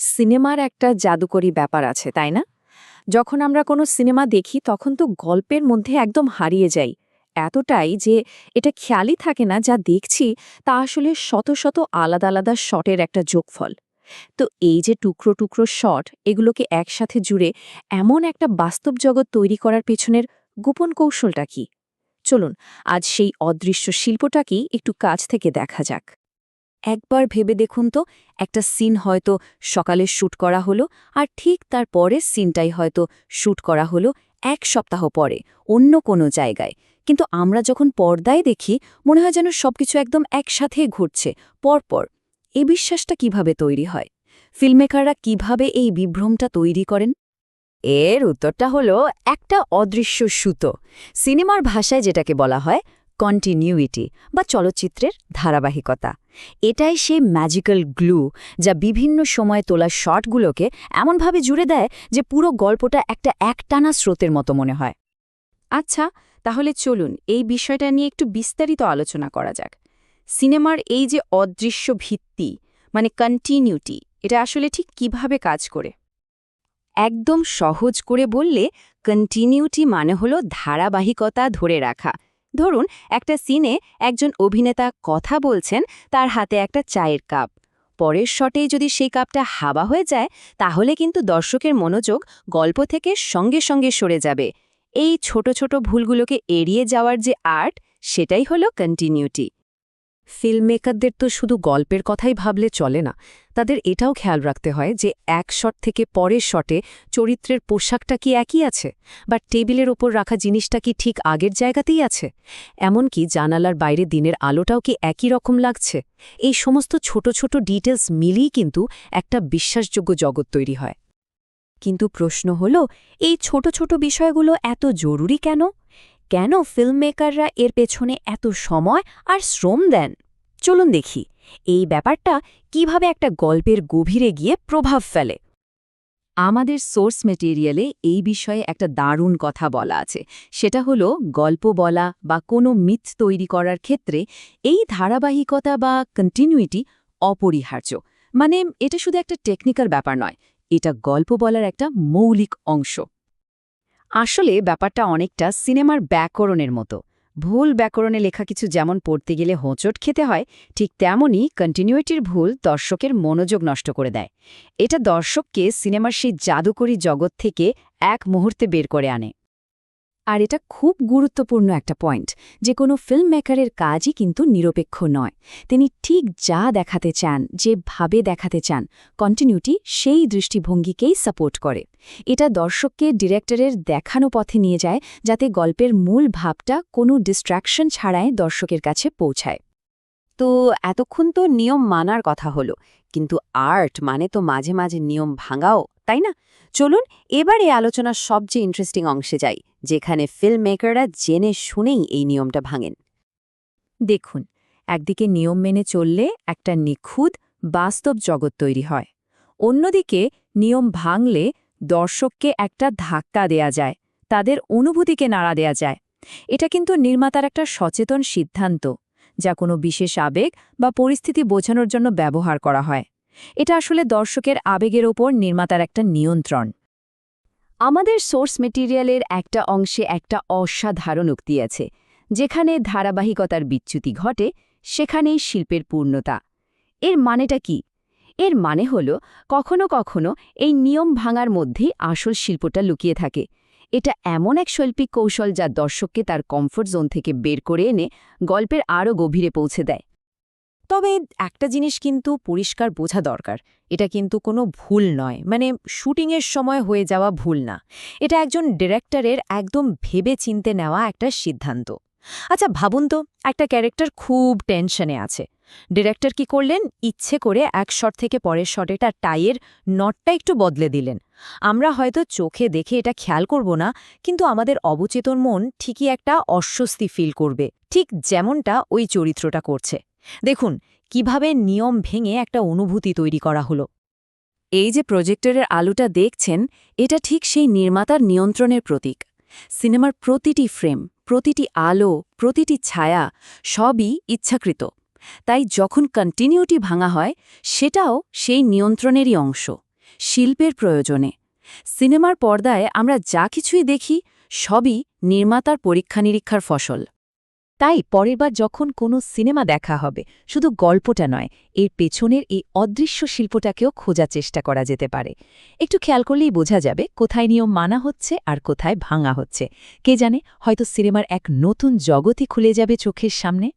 সিনেমার একটা জাদুকরী ব্যাপার আছে তাই না? যখন আমরা কোনো সিনেমা দেখি তখন তো গল্পের মধ্যে একদম হারিয়ে যাই, এতটাই যে এটা খেয়ালই থাকে না যা দেখছি তা আসলে শত শত আলাদা আলাদা শটের একটা যোগফল। তো এই যে টুকরো টুকরো শট, এগুলোকে একসাথে জুড়ে এমন একটা বাস্তব জগৎ তৈরি করার পেছনের গোপন কৌশলটা কি? চলুন আজ সেই অদৃশ্য শিল্পটাকেই একটু কাছ থেকে দেখা যাক। একবার ভেবে দেখুন তো, একটা সিন হয়তো সকালে শ্যুট করা হলো, আর ঠিক তার পরের সিনটাই হয়তো শ্যুট করা হলো 1 সপ্তাহ পরে অন্য কোনো জায়গায়। কিন্তু আমরা যখন পর্দায় দেখি মনে হয় যেন সবকিছু একদম একসাথে ঘটছে পরপর। এই বিশ্বাসটা কিভাবে তৈরি হয়? ফিল্মমেকাররা কিভাবে এই বিভ্রমটা তৈরি করেন? এর উত্তরটা হলো একটা অদৃশ্য সুতো, সিনেমার ভাষায় যেটাকে বলা হয় কন্টিনিউইটি বা চলচ্চিত্রের ধারাবাহিকতা। এটাই সেই ম্যাজিক্যাল গ্লু যা বিভিন্ন সময় তোলা শটগুলোকে এমনভাবে জুড়ে দেয় যে পুরো গল্পটা একটা একটানা স্রোতের মতো মনে হয়। আচ্ছা, তাহলে চলুন এই বিষয়টা নিয়ে একটু বিস্তারিত আলোচনা করা যাক। সিনেমার এই যে অদৃশ্য ভিত্তি, মানে কন্টিনিউটি, এটা আসলে ঠিক কিভাবে কাজ করে? একদম সহজ করে বললে, কন্টিনিউটি মানে হলো ধারাবাহিকতা ধরে রাখা। ধরুন, একটা সিনে একজন অভিনেতা কথা বলছেন, তার হাতে একটা চায়ের কাপ। পরের শটেই যদি সেই কাপটা হাওয়া হয়ে যায়, তাহলে কিন্তু দর্শকের মনোযোগ গল্প থেকে সঙ্গে সঙ্গে সরে যাবে। এই ছোট ছোট ভুলগুলোকে এড়িয়ে যাওয়ার যে আর্ট, সেটাই হলো কন্টিনিউটি। ফিল্মমেকারদের তো শুধু গল্পের কথাই ভাবলে চলে না, তাদের এটাও খেয়াল রাখতে হয় যে এক শট থেকে পরের শটে চরিত্রের পোশাকটা কি একই আছে, বা টেবিলের ওপর রাখা জিনিসটা কি ঠিক আগের জায়গাতেই আছে, এমনকি জানালার বাইরে দিনের আলোটাও কি একই রকম লাগছে। এই সমস্ত ছোট ছোট ডিটেলস মিলিয়েই কিন্তু একটা বিশ্বাসযোগ্য জগৎ তৈরি হয়। কিন্তু প্রশ্ন হল, এই ছোট ছোট বিষয়গুলো এত জরুরি কেন? কেন ফিল্মমেকাররা এর পেছনে এত সময় আর শ্রম দেন? চলুন দেখি এই ব্যাপারটা কিভাবে একটা গল্পের গভীরে গিয়ে প্রভাব ফেলে। আমাদের সোর্স মেটেরিয়ালে এই বিষয়ে একটা দারুণ কথা বলা আছে। সেটা হলো, গল্প বলা বা কোনো মিথ তৈরি করার ক্ষেত্রে এই ধারাবাহিকতা বা কন্টিনিউইটি অপরিহার্য। মানে এটা শুধু একটা টেকনিক্যাল ব্যাপার নয়, এটা গল্প বলার একটা মৌলিক অংশ। আসলে ব্যাপারটা অনেকটা সিনেমার ব্যাকরণের মতো। ভুল ব্যাকরণে লেখা কিছু যেমন পড়তে গেলে হোঁচট খেতে হয়, ঠিক তেমনই কন্টিনিউইটির ভুল দর্শকের মনোযোগ নষ্ট করে দেয়। এটা দর্শককে সিনেমার সেই জাদুকরী জগৎ থেকে এক মুহূর্তে বের করে আনে। আর এটা খুব গুরুত্বপূর্ণ একটা পয়েন্ট, যে কোনো ফিল্মমেকারের কাজই কিন্তু নিরপেক্ষ নয়। তিনি ঠিক যা দেখাতে চান, যেভাবে দেখাতে চান, কন্টিনিউটি সেই দৃষ্টিভঙ্গিকেই সাপোর্ট করে। এটা দর্শককে ডিরেক্টরের দেখানো পথে নিয়ে যায়, যাতে গল্পের মূল ভাবটা কোনো ডিস্ট্র্যাকশন ছাড়াই দর্শকের কাছে পৌঁছায়। তো এতক্ষণ তো নিয়ম মানার কথা হলো, কিন্তু আর্ট মানে তো মাঝে মাঝে নিয়ম ভাঙাও, তাই না? চলুন এবার এই আলোচনার সবচেয়ে ইন্টারেস্টিং অংশে যাই, যেখানে ফিল্মমেকাররা জেনে শুনেই এই নিয়মটা ভাঙেন। দেখুন, একদিকে নিয়ম মেনে চললে একটা নিখুঁত বাস্তব জগৎ তৈরি হয়, অন্যদিকে নিয়ম ভাঙলে দর্শককে একটা ধাক্কা দেয়া যায়, তাদের অনুভূতিকে নাড়া দেয়া যায়। এটা কিন্তু নির্মাতার একটা সচেতন সিদ্ধান্ত, যা কোনো বিশেষ আবেগ বা পরিস্থিতি বোঝানোর জন্য ব্যবহার করা হয়। এটা আসলে দর্শকের আবেগের ওপর নির্মাতার একটা নিয়ন্ত্রণ। আমাদের সোর্স মেটেরিয়ালের একটা অংশে একটা অসাধারণ উক্তি আছে, যেখানে ধারাবাহিকতার বিচ্যুতি ঘটে, সেখানেই শিল্পের পূর্ণতা। এর মানেটা কি? এর মানে হল, কখনো কখনো এই নিয়ম ভাঙার মধ্যেই আসল শিল্পটা লুকিয়ে থাকে। এটা এমন এক শৈল্পিক কৌশল যা দর্শককে তার কমফোর্ট জোন থেকে বের করে এনে গল্পের আরও গভীরে পৌঁছে দেয়। তবে একটা জিনিস কিন্তু পরিষ্কার বোঝা দরকার, এটা কিন্তু কোনো ভুল নয়, মানে শুটিংয়ের সময় হয়ে যাওয়া ভুল না। এটা একজন ডিরেক্টরের একদম ভেবে চিনতে নেওয়া একটা সিদ্ধান্ত। আচ্ছা ভাবুন তো, একটা ক্যারেক্টার খুব টেনশনে আছে। ডিরেক্টর কি করলেন? ইচ্ছে করে এক শট থেকে পরের শটে তার টাইয়ের নটটা একটু বদলে দিলেন। আমরা হয়তো চোখে দেখে এটা খেয়াল করব না, কিন্তু আমাদের অবচেতন মন ঠিকই একটা অস্বস্তি ফিল করবে, ঠিক যেমনটা ওই চরিত্রটা করছে। দেখুন কিভাবে নিয়ম ভেঙে একটা অনুভূতি তৈরি করা হলো। এই যে প্রজেক্টরের আলোটা দেখছেন, এটা ঠিক সেই নির্মাতার নিয়ন্ত্রণের প্রতীক। সিনেমার প্রতিটি ফ্রেম, প্রতিটি আলো, প্রতিটি ছায়া সবই ইচ্ছাকৃত। তাই যখন কন্টিনিউটি ভাঙা হয়, সেটাও সেই নিয়ন্ত্রণেরই অংশ। শিল্পের প্রয়োজনে। সিনেমার পর্দায় আমরা যা কিছুই দেখি সবই নির্মাতার পরীক্ষা-নিরীক্ষার ফসল। তাই পরেরবার যখন কোনো সিনেমা দেখা হবে শুধু গল্পটা নয়, এর পেছনের এই অদৃশ্য শিল্পটাকেও খোঁজার চেষ্টা করা যেতে পারে। একটু খেয়াল করলেই বোঝা যাবে কোথায় নিয়ম মানা হচ্ছে আর কোথায় ভাঙা হচ্ছে। কে জানে, হয়তো সিনেমার এক নতুন জগতই খুলে যাবে চোখের সামনে।